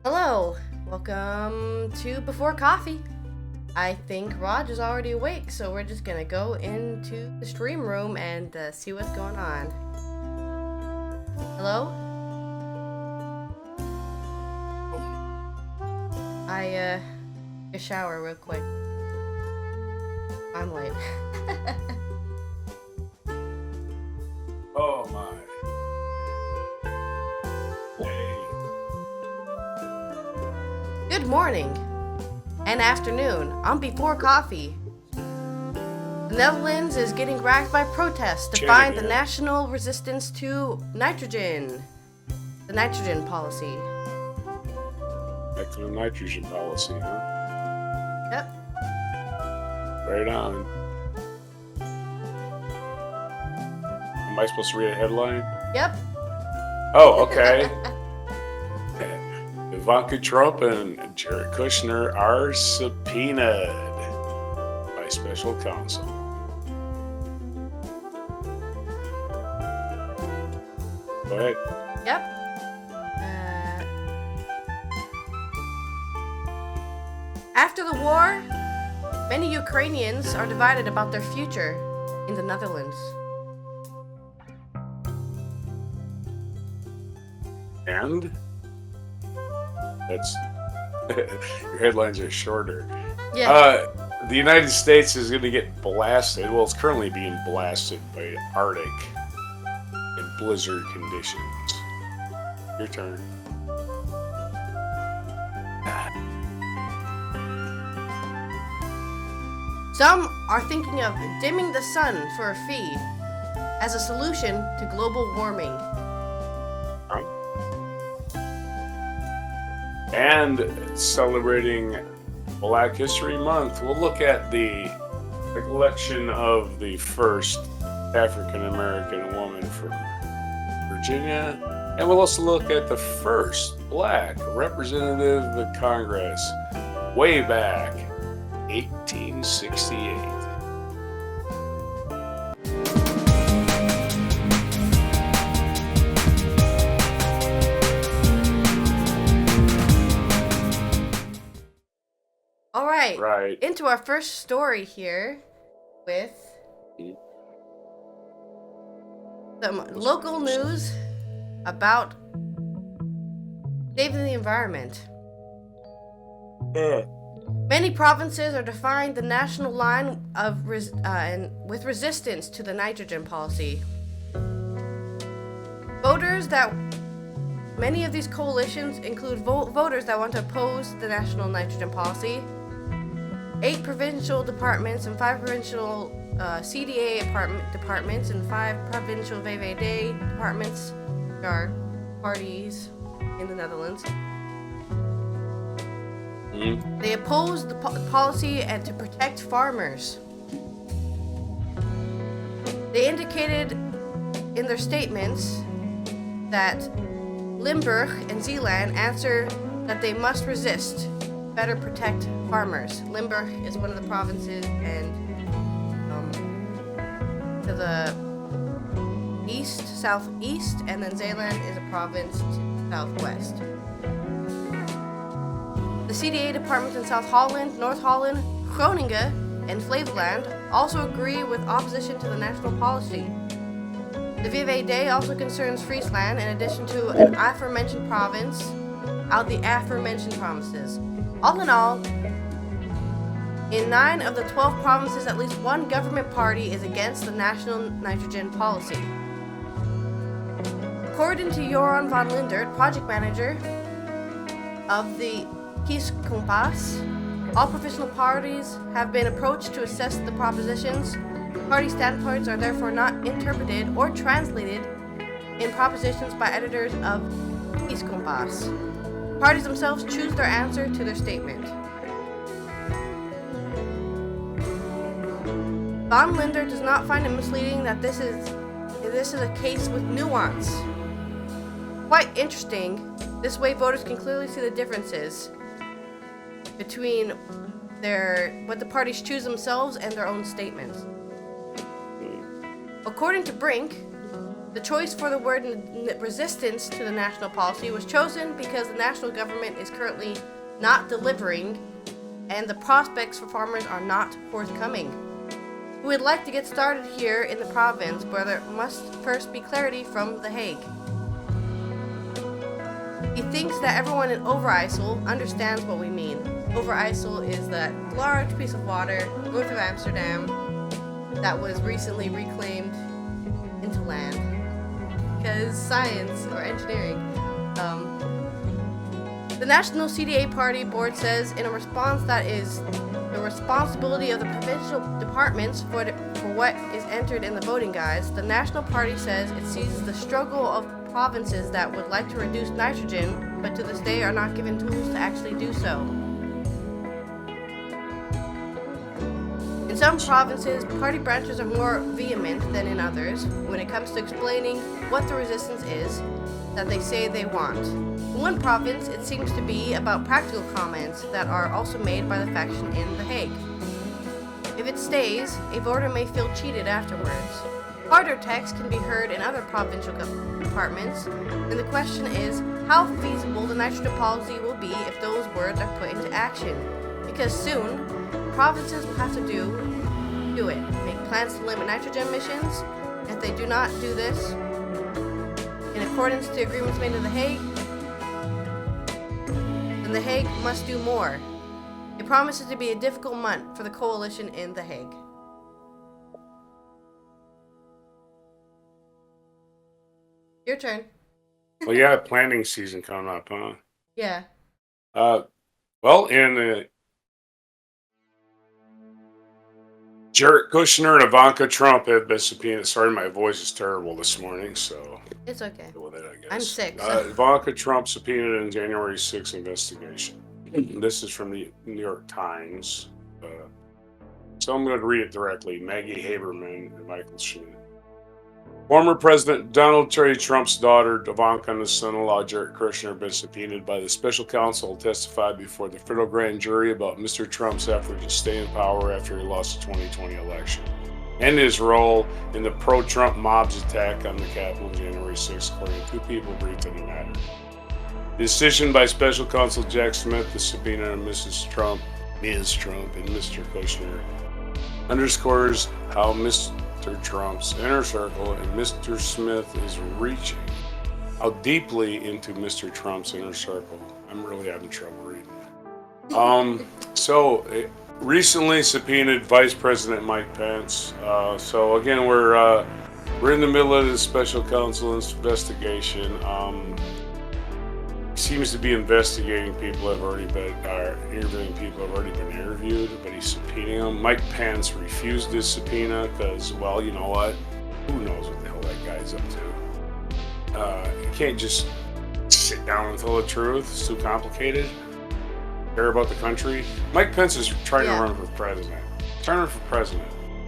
Hello, welcome to Before Coffee. I think Rog is already awake, so we're just gonna go into the stream room and see what's going on. Hello? I take a shower real quick. I'm late. Oh my. Hey. Good morning and afternoon on Before Coffee. The Netherlands is getting racked by protests to find the national resistance to nitrogen. The nitrogen policy. Back to the nitrogen policy, huh? Yep. Right on. Am I supposed to read a headline? Yep. Oh, okay. Ivanka Trump and Jared Kushner are subpoenaed by special counsel. Go ahead. Yep. After the war, many Ukrainians are divided about their future in the Netherlands. And that's your headlines are shorter. Yeah. The United States is going to get blasted. Well, it's currently being blasted by Arctic and blizzard conditions. Your turn. Some are thinking of dimming the sun for a fee as a solution to global warming. And celebrating Black History Month, we'll look at the collection of the first African American woman from Virginia, and we'll also look at the first Black representative of Congress way back 1868. All right. Right. Into our first story here with some local news about saving the environment. Many provinces are defying the national line of with resistance to the nitrogen policy. Many of these coalitions include voters that want to oppose the national nitrogen policy. 8 provincial departments and 5 provincial CDA departments and 5 provincial VVD departments, which are parties in the Netherlands. They oppose the policy and to protect farmers. They indicated in their statements that Limburg and Zeeland answer that they must resist, better protect farmers. Limburg is one of the provinces, and to the southeast, and then Zeeland is a province to the southwest. The CDA departments in South Holland, North Holland, Groningen, and Flevoland also agree with opposition to the national policy. The VVD also concerns Friesland in addition to an aforementioned province out the aforementioned provinces. All in all, in 9 of the 12 provinces, at least one government party is against the national nitrogen policy. According to Joran van Lindert, project manager of the Kieskompas, all professional parties have been approached to assess the propositions. Party standpoints are therefore not interpreted or translated in propositions by editors of Kieskompas. Parties themselves choose their answer to their statement. Van Linder does not find it misleading that this is a case with nuance. Quite interesting. This way voters can clearly see the differences between what the parties choose themselves and their own statements. According to Brink, The choice for the word resistance to the national policy was chosen because the national government is currently not delivering and the prospects for farmers are not forthcoming. We would like to get started here in the province, but there must first be clarity from The Hague. He thinks that everyone in Overijssel understands what we mean. Overijssel is that large piece of water north of Amsterdam that was recently reclaimed into land. Because science or engineering. The National CDA Party board says in a response that is the responsibility of the provincial departments for what is entered in the voting guides, the National Party says it sees the struggle of provinces that would like to reduce nitrogen, but to this day are not given tools to actually do so. In some provinces, party branches are more vehement than in others when it comes to explaining what the resistance is that they say they want. In one province, it seems to be about practical comments that are also made by the faction in The Hague. If it stays, a voter may feel cheated afterwards. Harder text can be heard in other provincial departments, and the question is how feasible the nitrogen policy will be if those words are put into action. Because soon, provinces will have to do it. Make plans to limit nitrogen emissions. If they do not do this, in accordance to agreements made in The Hague, then The Hague must do more. It promises to be a difficult month for the coalition in The Hague. Your turn. Well, yeah, planting season coming up, huh? Yeah. Well, in Jared Kushner and Ivanka Trump have been subpoenaed. Sorry, my voice is terrible this morning, so It's okay. deal with it, I guess. I'm sick. So. Ivanka Trump subpoenaed in January 6th investigation. This is from the New York Times. So I'm going to read it directly. Maggie Haberman and Michael Schmidt. Former President Donald J. Trump's daughter, Ivanka, and his son-in-law, Jared Kushner, have been subpoenaed by the special counsel to testify before the federal grand jury about Mr. Trump's effort to stay in power after he lost the 2020 election, and his role in the pro-Trump mob's attack on the Capitol on January 6th, according to two people briefed on the matter. The decision by special counsel Jack Smith, the subpoena on Ms. Trump, and Mr. Kushner, underscores how Mr. Trump's inner circle and Mr. Smith is reaching. How deeply into Mr. Trump's inner circle. I'm really having trouble reading. Recently subpoenaed Vice President Mike Pence. So again, we're in the middle of this special counsel investigation. Seems to be investigating people that have already been interviewing people who have already been interviewed, but he's subpoenaing them. Mike Pence refused his subpoena because, well, you know what? Who knows what the hell that guy's up to? You can't just sit down and tell the truth. It's too complicated. Care about the country. Mike Pence is trying to run for president.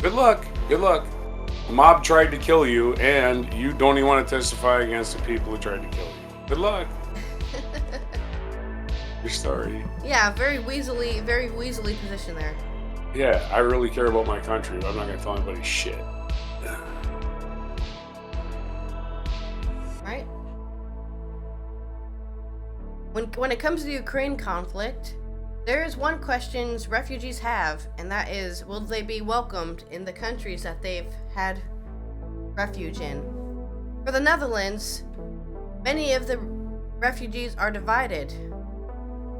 Good luck. The mob tried to kill you, and you don't even want to testify against the people who tried to kill you. Good luck. Your story. Yeah, very weaselly position there. Yeah, I really care about my country, but I'm not going to tell anybody shit. Right? When it comes to the Ukraine conflict, there is one question refugees have, and that is, will they be welcomed in the countries that they've had refuge in? For the Netherlands, many of the refugees are divided.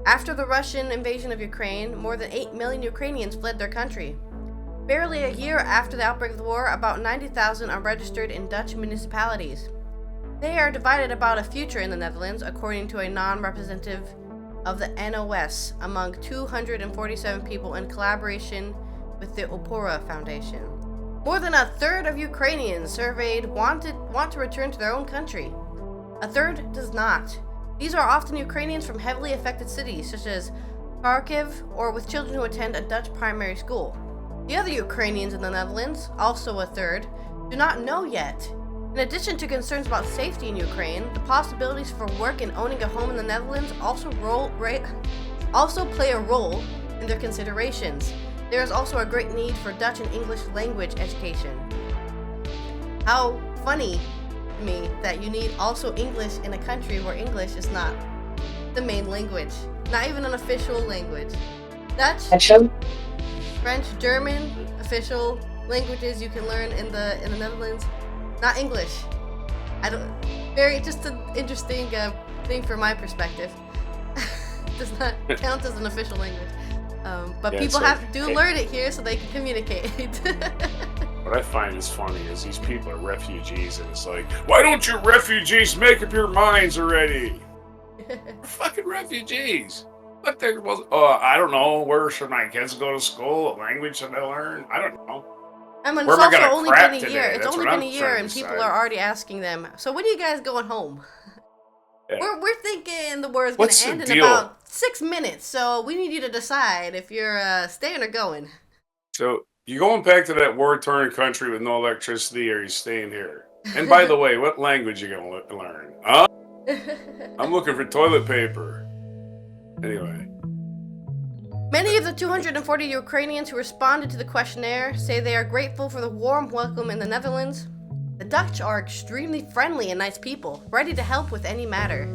After the Russian invasion of Ukraine, more than 8 million Ukrainians fled their country. Barely a year after the outbreak of the war, about 90,000 are registered in Dutch municipalities. They are divided about a future in the Netherlands, according to a non-representative of the NOS, among 247 people in collaboration with the Opora Foundation. More than a third of Ukrainians surveyed want to return to their own country. A third does not. These are often Ukrainians from heavily affected cities, such as Kharkiv, or with children who attend a Dutch primary school. The other Ukrainians in the Netherlands, also a third, do not know yet. In addition to concerns about safety in Ukraine, the possibilities for work and owning a home in the Netherlands also play a role in their considerations. There is also a great need for Dutch and English language education. How funny me that you need also English in a country where English is not the main language, not even an official language. Dutch, French, German, official languages you can learn in the Netherlands, not English. Just an interesting thing from my perspective. Does not count as an official language. But yeah, people learn it here so they can communicate. What I find is funny is these people are refugees, and it's like, why don't you refugees make up your minds already? We're fucking refugees. What the I don't know. Where should my kids go to school? What language should I learn? I don't know. I mean, it's also only been a year. It's only been a year, and people are already asking them, so when are you guys going home? Yeah. We're thinking the war's going to end in about 6 minutes, so we need you to decide if you're staying or going. So, you going back to that war-torn country with no electricity, or are you staying here? And by the way, what language are you going to learn? Huh? I'm looking for toilet paper. Anyway. Many of the 240 Ukrainians who responded to the questionnaire say they are grateful for the warm welcome in the Netherlands. The Dutch are extremely friendly and nice people, ready to help with any matter.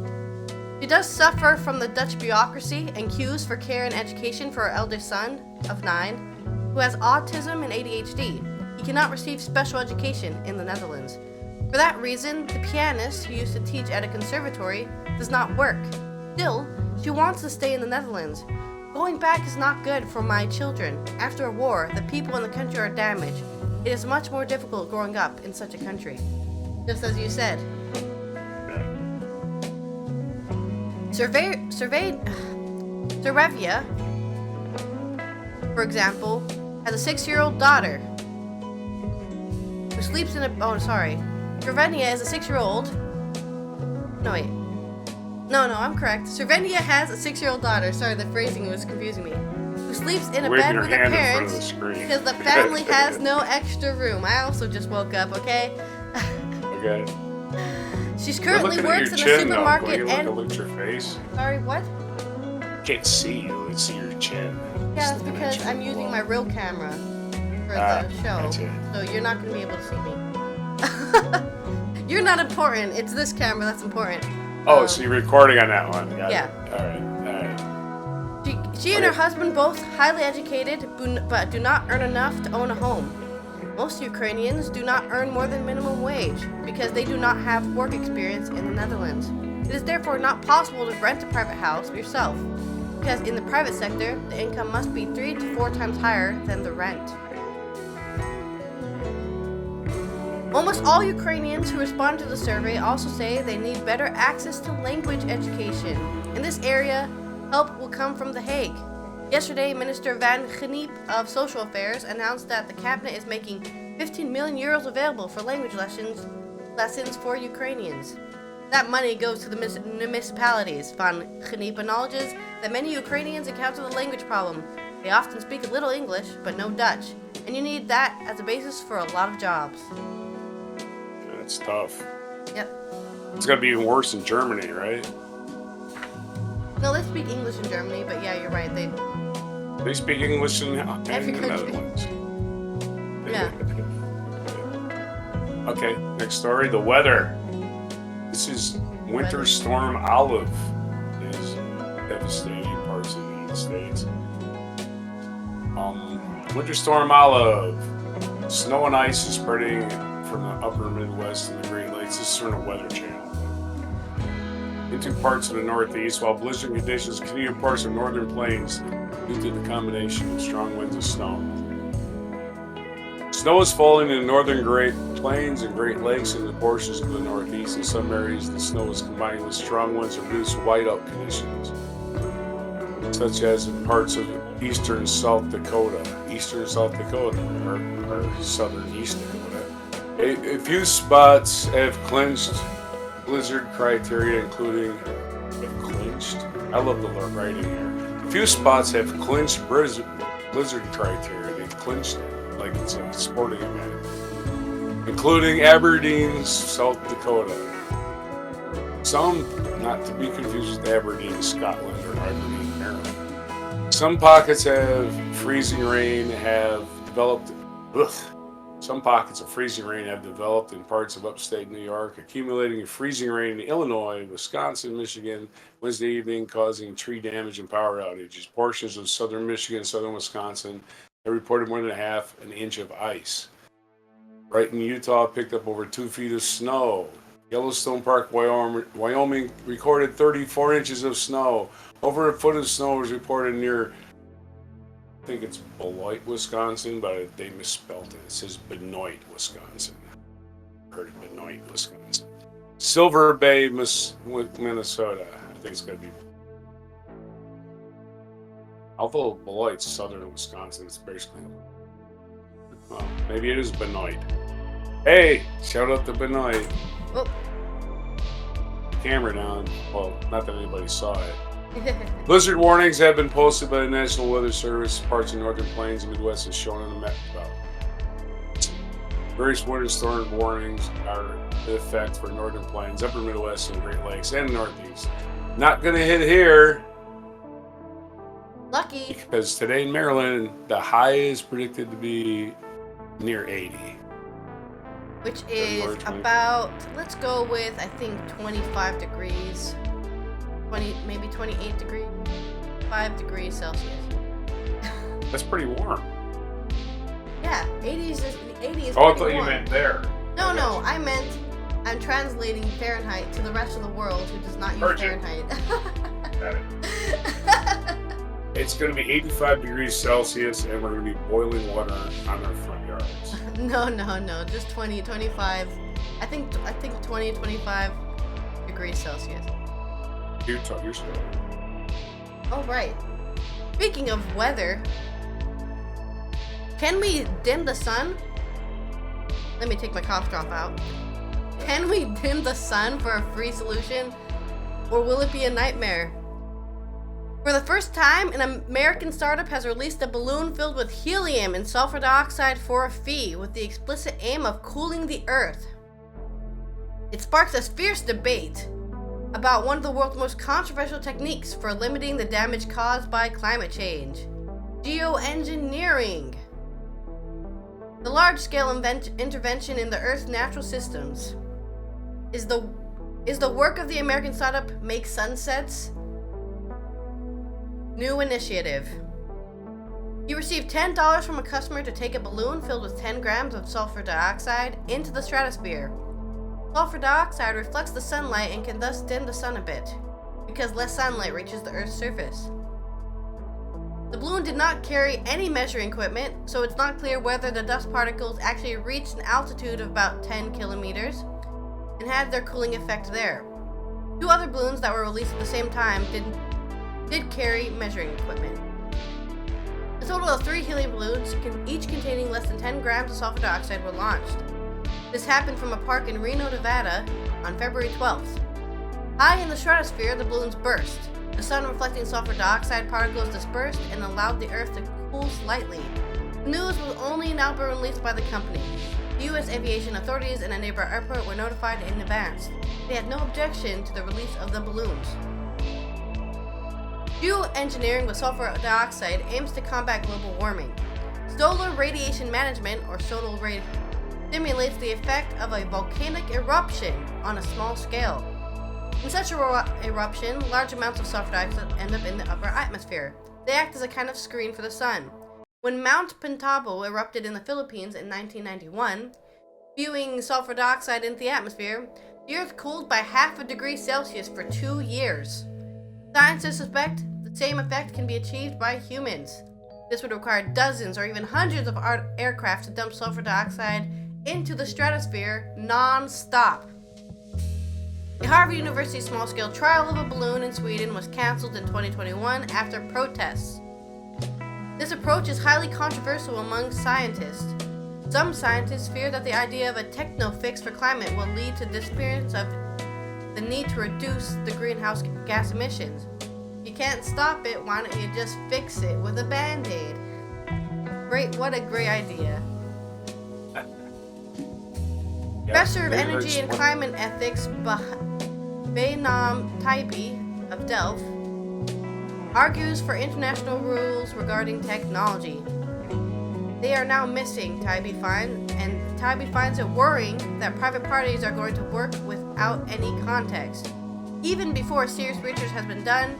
She does suffer from the Dutch bureaucracy and queues for care and education for her eldest son, of 9, who has autism and ADHD. He cannot receive special education in the Netherlands. For that reason, the pianist who used to teach at a conservatory does not work. Still, she wants to stay in the Netherlands. Going back is not good for my children. After a war, the people in the country are damaged. It is much more difficult growing up in such a country. Just as you said. Serevia, for example, has a 6-year-old daughter who sleeps in a... Servenia is a 6-year-old... No, wait. No, I'm correct. Servenia has a 6-year-old daughter. Sorry, the phrasing was confusing me. Who sleeps in a bed with her parents because the family has no extra room. I also just woke up, okay? Okay. She currently works in a supermarket and... Look at your face. Sorry, what? I can't see you. I see your chin. Yeah, that's because I'm using my real camera for the show. Gotcha. So you're not going to be able to see me. You're not important. It's this camera that's important. Oh, so you're recording on that one. Got yeah. It. All right. She and her husband both highly educated, but do not earn enough to own a home. Most Ukrainians do not earn more than minimum wage because they do not have work experience in the Netherlands. It is therefore not possible to rent a private house yourself, because in the private sector, the income must be 3 to 4 times higher than the rent. Almost all Ukrainians who respond to the survey also say they need better access to language education. In this area, help will come from The Hague. Yesterday, Minister Van Geniep of Social Affairs announced that the cabinet is making 15 million euros available for language lessons for Ukrainians. That money goes to the municipalities. Van Geniep acknowledges that many Ukrainians encounter the language problem. They often speak a little English, but no Dutch, and you need that as a basis for a lot of jobs. It's tough. Yep. It's gonna be even worse in Germany, right? No, they speak English in Germany, but yeah, you're right. They speak English in every the country. Netherlands. Yeah. Okay, next story. The weather. This is Winter Storm Olive is devastating parts of the United States. Winter Storm Olive. Snow and ice is spreading from the upper Midwest and the Great Lakes. This is from the Weather Channel. Into parts of the Northeast, while blizzard conditions continue in parts of northern plains due to the combination of strong winds and snow. Snow is falling in the northern Great Plains and Great Lakes and the portions of the Northeast. In some areas, the snow is combined with strong winds and produce whiteout conditions, such as in parts of eastern South Dakota. Eastern South Dakota, or southern East Dakota. A few spots have clinched blizzard criteria, including I love the writing here. A few spots have clinched blizzard criteria. They've clinched it like it's a sporting event, including Aberdeen, South Dakota. Some, not to be confused with Aberdeen, Scotland, or Aberdeen, Maryland. Some pockets have freezing rain, have developed Some pockets of freezing rain have developed in parts of upstate New York, accumulating freezing rain in Illinois, Wisconsin, Michigan Wednesday evening, causing tree damage and power outages. Portions of southern Michigan, southern Wisconsin have reported more than half an inch of ice. Brighton, Utah picked up over 2 feet of snow. Yellowstone Park, Wyoming recorded 34 inches of snow. Over a foot of snow was reported near, I think it's Beloit, Wisconsin, but they misspelled it. It says Benoit, Wisconsin. I heard of Benoit, Wisconsin. Silver Bay, Minnesota. I think it's going to be. Although Beloit's southern Wisconsin, it's basically. Well, maybe it is Benoit. Hey, shout out to Benoit. Oh. Camera down. Well, not that anybody saw it. Blizzard warnings have been posted by the National Weather Service. Parts of northern plains and Midwest is shown on the map. Various winter storm warnings are in effect for northern plains, upper Midwest, and Great Lakes, and Northeast. Not going to hit here. Lucky. Because today in Maryland, the high is predicted to be near 80. Which is about, let's go with, I think, 25 degrees. 20, maybe 28 degrees. 5 degrees Celsius. That's pretty warm. Yeah, 80 is Oh, I thought you meant there. No, I'm translating Fahrenheit to the rest of the world who does not use Fahrenheit. Got it. It's going to be 85 degrees Celsius, and we're going to be boiling water on our front yards. No, just 20, 25. I think 20, 25 degrees Celsius. You're still. Oh, right. Speaking of weather, can we dim the sun? Let me take my cough drop out. Can we dim the sun for a free solution? Or will it be a nightmare? For the first time, an American startup has released a balloon filled with helium and sulfur dioxide for a fee, with the explicit aim of cooling the Earth. It sparks a fierce debate about one of the world's most controversial techniques for limiting the damage caused by climate change: geoengineering. The large-scale intervention in the Earth's natural systems is the work of the American startup Make Sunsets new initiative. You receive $10 from a customer to take a balloon filled with 10 grams of sulfur dioxide into the stratosphere. Sulfur dioxide reflects the sunlight and can thus dim the sun a bit, because less sunlight reaches the Earth's surface. The balloon did not carry any measuring equipment, so it's not clear whether the dust particles actually reached an altitude of about 10 kilometers and had their cooling effect there. 2 other balloons that were released at the same time did carry measuring equipment. A total of 3 helium balloons, each containing less than 10 grams of sulfur dioxide, were launched. This happened from a park in Reno, Nevada on February 12th. High in the stratosphere, the balloons burst. The sun-reflecting sulfur dioxide particles dispersed and allowed the Earth to cool slightly. The news was only now been released by the company. The U.S. aviation authorities and a neighboring airport were notified in advance. They had no objection to the release of the balloons. Geoengineering with sulfur dioxide aims to combat global warming. Solar radiation management, or solar radiation, simulates the effect of a volcanic eruption on a small scale. In such an eruption, large amounts of sulfur dioxide end up in the upper atmosphere. They act as a kind of screen for the sun. When Mount Pinatubo erupted in the Philippines in 1991, spewing sulfur dioxide into the atmosphere, the Earth cooled by half a degree Celsius for 2 years. Scientists suspect the same effect can be achieved by humans. This would require dozens or even hundreds of aircraft to dump sulfur dioxide into the stratosphere non-stop. A Harvard University small-scale trial of a balloon in Sweden was cancelled in 2021 after protests. This approach is highly controversial among scientists. Some scientists fear that the idea of a techno-fix for climate will lead to disappearance of the need to reduce the greenhouse gas emissions. If you can't stop it, why don't you just fix it with a band-aid? What a great idea. Professor of Energy and Climate Ethics Behnam Taibi of Delft argues for international rules regarding technology. They are now missing, Tybee finds, and Tybee finds it worrying that private parties are going to work without any context. Even before serious research has been done,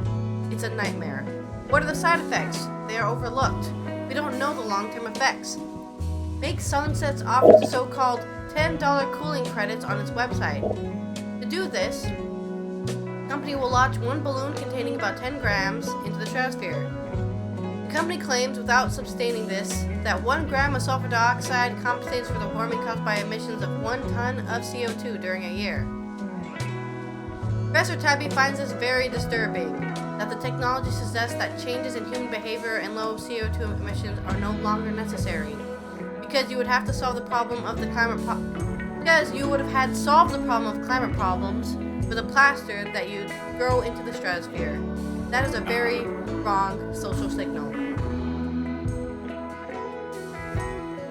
it's a nightmare. What are the side effects? They are overlooked. We don't know the long-term effects. Make Sunsets offers the so-called $10 cooling credits on its website. To do this, the company will launch one balloon containing about 10 grams into the stratosphere. The company claims, without substantiating this, that 1 gram of sulfur dioxide compensates for the warming caused by emissions of 1 ton of CO2 during a year. Professor Tybee finds this very disturbing, that the technology suggests that changes in human behavior and low CO2 emissions are no longer necessary. Because you would have to solve the problem of the because you would have had solved the problem of climate problems with a plaster that you throw into the stratosphere. That is a very wrong social signal.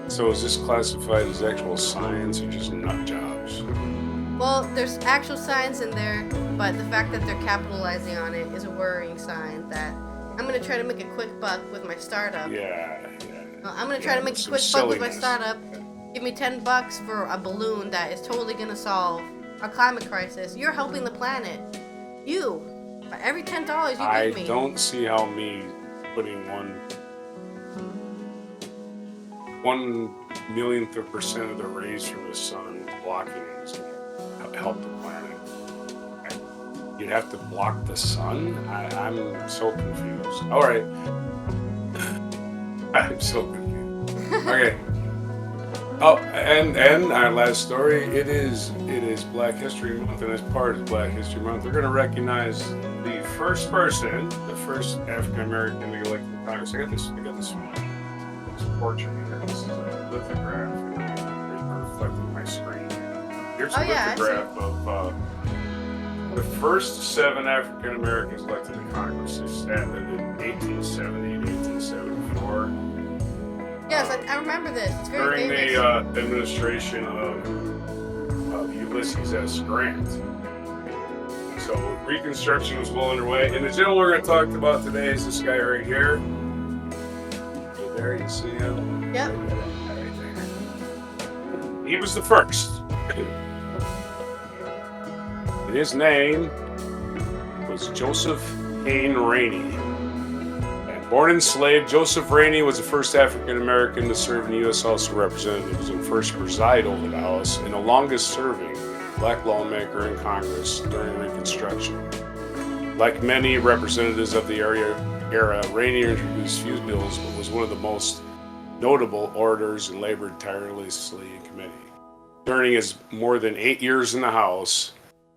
So is this classified as actual science or just nut jobs? Well, there's actual science in there, but the fact that they're capitalizing on it is a worrying sign that I'm going to try to make a quick buck with my startup. Yeah. I'm going to try to make a quick buck with my startup. Give me $10 for a balloon that is totally going to solve our climate crisis. You're helping the planet. You. For every $10 you give me. I don't see how me putting 1/1,000,000th of a percent of the rays from the sun blocking it is going to help the planet. You'd have to block the sun? I'm so confused. All right. I'm so confused. Okay. Oh, and our last story. It is Black History Month, and as part of Black History Month, we're going to recognize the first person, the first African American to get elected to Congress. I got this portrait here. This is a lithograph reflecting my screen. Here's a lithograph of the first 7 African Americans elected to Congress. They started in 1870 and 1874. Yes, I remember this. It's very during famous. the administration of Ulysses S. Grant. So Reconstruction was well underway. And the gentleman we're going to talk about today is this guy right here. There you see him. Yep. Right there. He was the first. And his name was Joseph Hayne Rainey. Born enslaved, Joseph Rainey was the first African American to serve in the U.S. House of Representatives and first preside over the House, and the longest serving black lawmaker in Congress during Reconstruction. Like many representatives of the era, Rainey introduced few bills, but was one of the most notable orators and labored tirelessly in committee. During his more than 8 years in the House,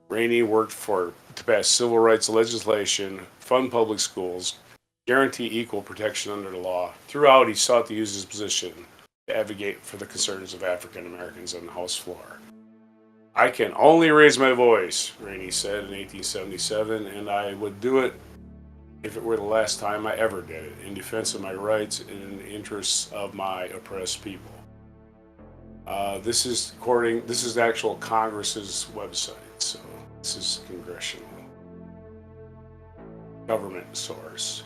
Rainey worked to pass civil rights legislation, fund public schools, guarantee equal protection under the law. Throughout, he sought to use his position to advocate for the concerns of African Americans on the House floor. I can only raise my voice, Rainey said in 1877, and I would do it if it were the last time I ever did it, in defense of my rights and in the interests of my oppressed people. This is the actual Congress's website, so this is congressional government source.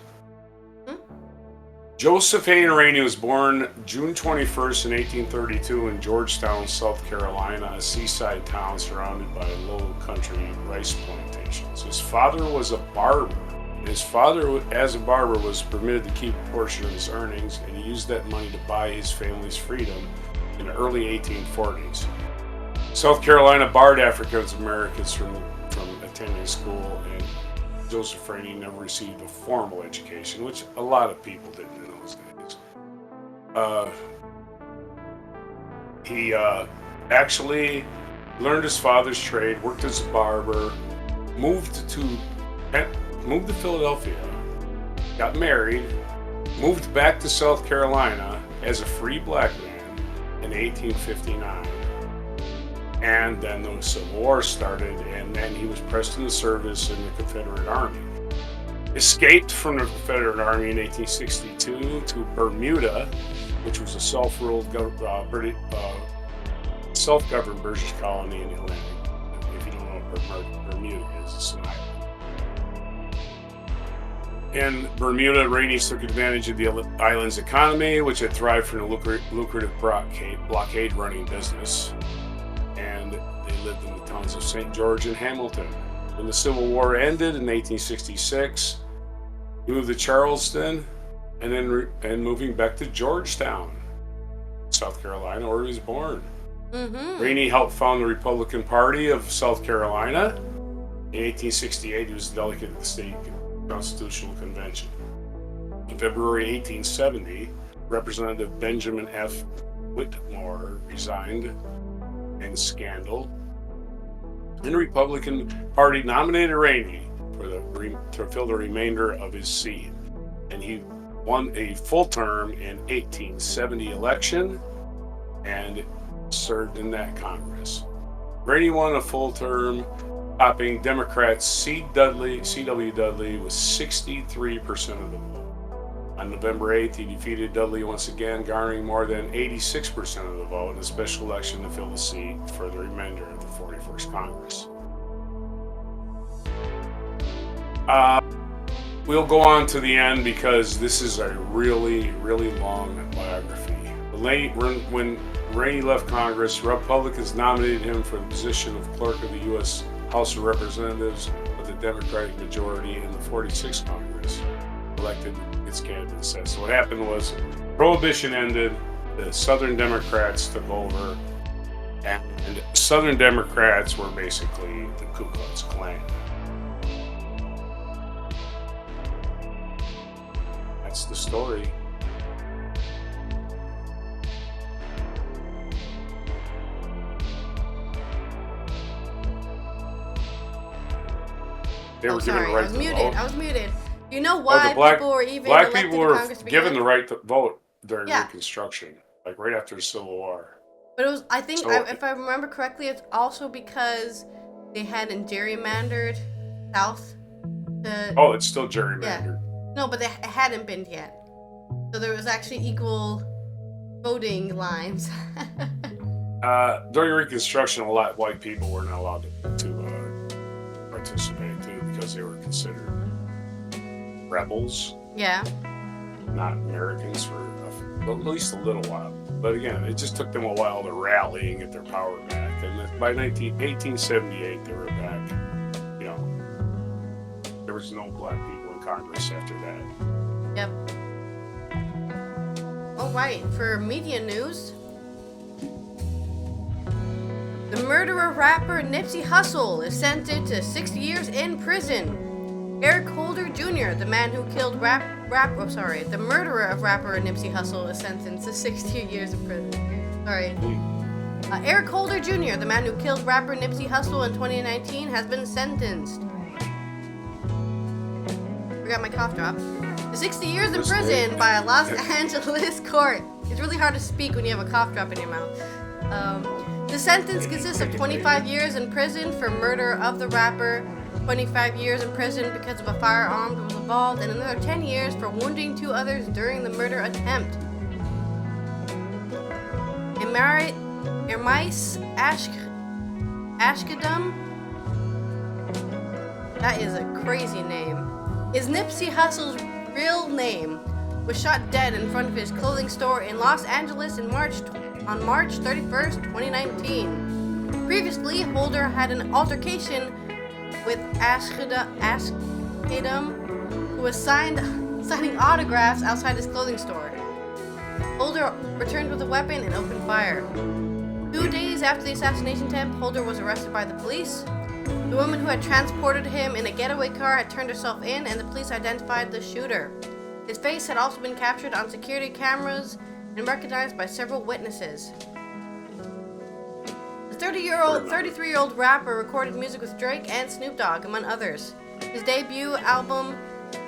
Joseph Hayne Rainey was born June 21st in 1832 in Georgetown, South Carolina, a seaside town surrounded by low country rice plantations. His father was a barber. His father, as a barber, was permitted to keep a portion of his earnings, and he used that money to buy his family's freedom in the early 1840s. South Carolina barred African Americans from attending school, and Joseph Rainey never received a formal education, which a lot of people didn't in those days. He actually learned his father's trade, worked as a barber, moved to Philadelphia, got married, moved back to South Carolina as a free black man in 1859. And then the Civil War started, and then he was pressed into service in the Confederate Army. Escaped from the Confederate Army in 1862 to Bermuda, which was a self-ruled, self-governed British colony in the Atlantic. If you don't know what Bermuda is, it's an island. In Bermuda, Rainey took advantage of the island's economy, which had thrived from a lucrative blockade running business. And they lived in the towns of St. George and Hamilton. When the Civil War ended in 1866, moved to Charleston, and then moving back to Georgetown, South Carolina, where he was born. Rainey helped found the Republican Party of South Carolina. In 1868, he was delegate to the state Constitutional Convention. In February 1870, Representative Benjamin F. Whitmore resigned in scandal. And the Republican Party nominated Rainey to fill the remainder of his seat. And he won a full term in 1870 election and served in that Congress. Rainey won a full term, topping Democrat C.W. Dudley with 63% of the vote. On November 8th, he defeated Dudley once again, garnering more than 86% of the vote in a special election to fill the seat for the remainder of the 41st Congress. We'll go on to the end because this is a really, really long biography. When Rainey left Congress, Republicans nominated him for the position of clerk of the U.S. House of Representatives with a Democratic majority in the 46th Congress. Elected its candidate says. So what happened was Prohibition ended, the Southern Democrats took over, and Southern Democrats were basically the Ku Klux Klan. That's the story. Oh, sorry, I was muted. You know why people were even black elected people to were Congress to given begin the right to vote during Yeah. Reconstruction, like right after the Civil War. But it was, I think, So- if I remember correctly, it's also because they hadn't gerrymandered South. Oh, it's still gerrymandered. No, but it hadn't been yet. So there was actually equal voting lines. During Reconstruction, a lot of white people were not allowed to participate too because they were considered rebels, Yeah. not Americans for at least a little while. But again, it just took them a while to rally and get their power back. And then by 1878, they were back. You know, there was no black people in Congress after that. Yep. All right, for media news, the murderer rapper Nipsey Hussle is sentenced to 60 years in prison. Eric Holder Jr., the man who killed the murderer of rapper Nipsey Hussle, is sentenced to 60 years in prison. Sorry. Eric Holder Jr., the man who killed rapper Nipsey Hussle in 2019, has been sentenced. Forgot my cough drop. To 60 years in prison by a Los Angeles court. It's really hard to speak when you have a cough drop in your mouth. The sentence consists of 25 years in prison for murder of the rapper, 25 years in prison because of a firearm that was involved, and another 10 years for wounding 2 others during the murder attempt. Ermice Ashkadum, that is a crazy name, is Nipsey Hussle's real name, was shot dead in front of his clothing store in Los Angeles on March 31st, 2019. Previously, Holder had an altercation with Ashkadum, who was signing autographs outside his clothing store. Holder returned with a weapon and opened fire. 2 days after the assassination attempt, Holder was arrested by the police. The woman who had transported him in a getaway car had turned herself in, and the police identified the shooter. His face had also been captured on security cameras and recognized by several witnesses. The 33-year-old rapper recorded music with Drake and Snoop Dogg, among others. His debut album,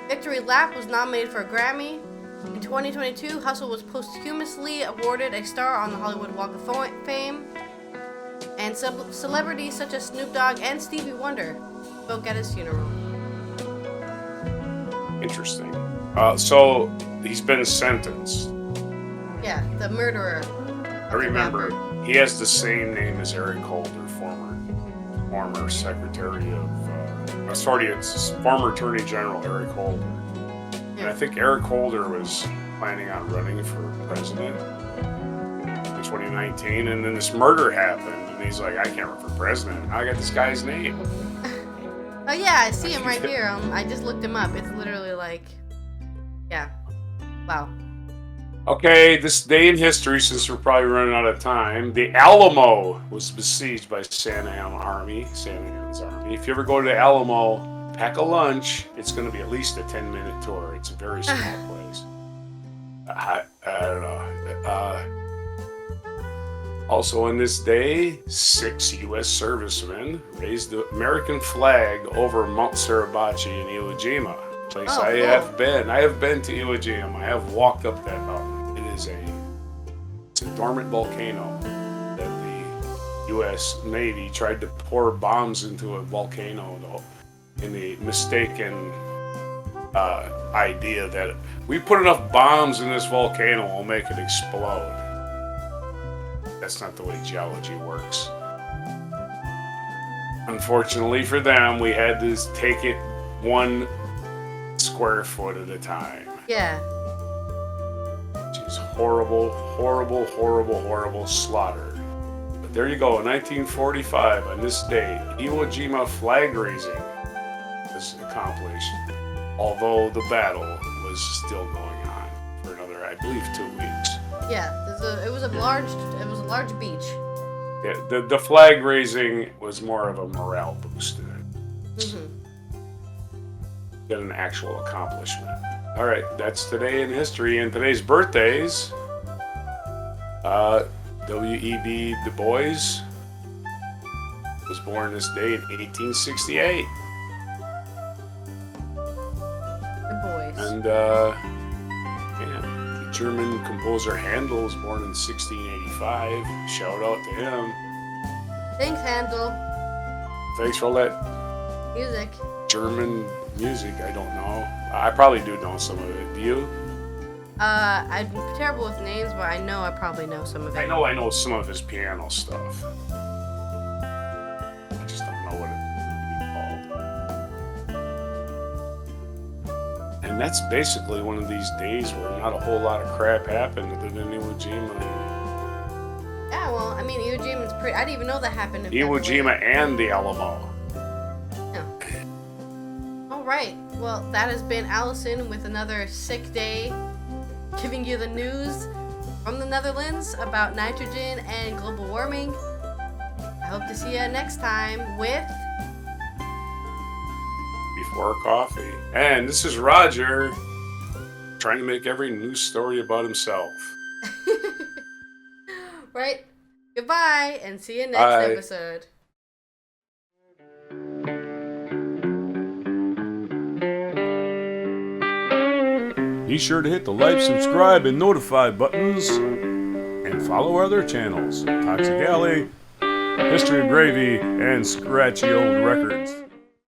Victory Lap, was nominated for a Grammy. In 2022, Hussle was posthumously awarded a star on the Hollywood Walk of Fame, and celebrities such as Snoop Dogg and Stevie Wonder spoke at his funeral. Interesting. So he's been sentenced. Yeah, the murderer. I remember he has the same name as Eric Holder, former Secretary of, former Attorney General Eric Holder. think Eric Holder was planning on running for president in 2019, and then this murder happened, and he's like, I can't run for president. I got this guy's name. Oh yeah, I see him right here. I just looked him up. It's literally like, yeah, wow. Okay, this day in history, since we're probably running out of time, the Alamo was besieged by Santa Anna's army. If you ever go to the Alamo, pack a lunch. It's going to be at least a 10-minute tour. It's a very small place. I don't know. Also on this day, 6 U.S. servicemen raised the American flag over Mount Suribachi in Iwo Jima. Place I have been. I have been to Iwo Jima. I have walked up that mountain. It's a dormant volcano that the U.S. Navy tried to pour bombs into a volcano in the mistaken idea that we put enough bombs in this volcano, we'll make it explode. That's not the way geology works. Unfortunately for them, we had to take it 1 square foot at a time. Yeah. Which is horrible, horrible, horrible, horrible slaughter. But there you go, 1945, on this day, Iwo Jima flag raising was accomplished, although the battle was still going on for another, I believe, 2 weeks. Yeah, it was a large beach. Yeah, the flag raising was more of a morale boost than an actual accomplishment. All right, that's today in history, and today's birthdays. W.E.B. Du Bois was born this day in 1868. The boys. And the German composer Handel was born in 1685. Shout out to him. Thanks, Handel. Thanks for all that Music. German music. I don't know. I probably do know some of it. Do you? I'm terrible with names, but I know I probably know some of it. I know some of his piano stuff. I just don't know what it would be called. And that's basically one of these days where not a whole lot of crap happened other than Iwo Jima. Yeah, well, I mean, Iwo Jima's pretty. I didn't even know that happened. Iwo Jima and the Alamo. All right. Well, that has been Allison with another sick day, giving you the news from the Netherlands about nitrogen and global warming. I hope to see you next time with Before Coffee. And this is Roger trying to make every news story about himself. Right. Goodbye, and see you next episode. Be sure to hit the like, subscribe, and notify buttons, and follow our other channels, Toxic Alley, History of Gravy, and Scratchy Old Records.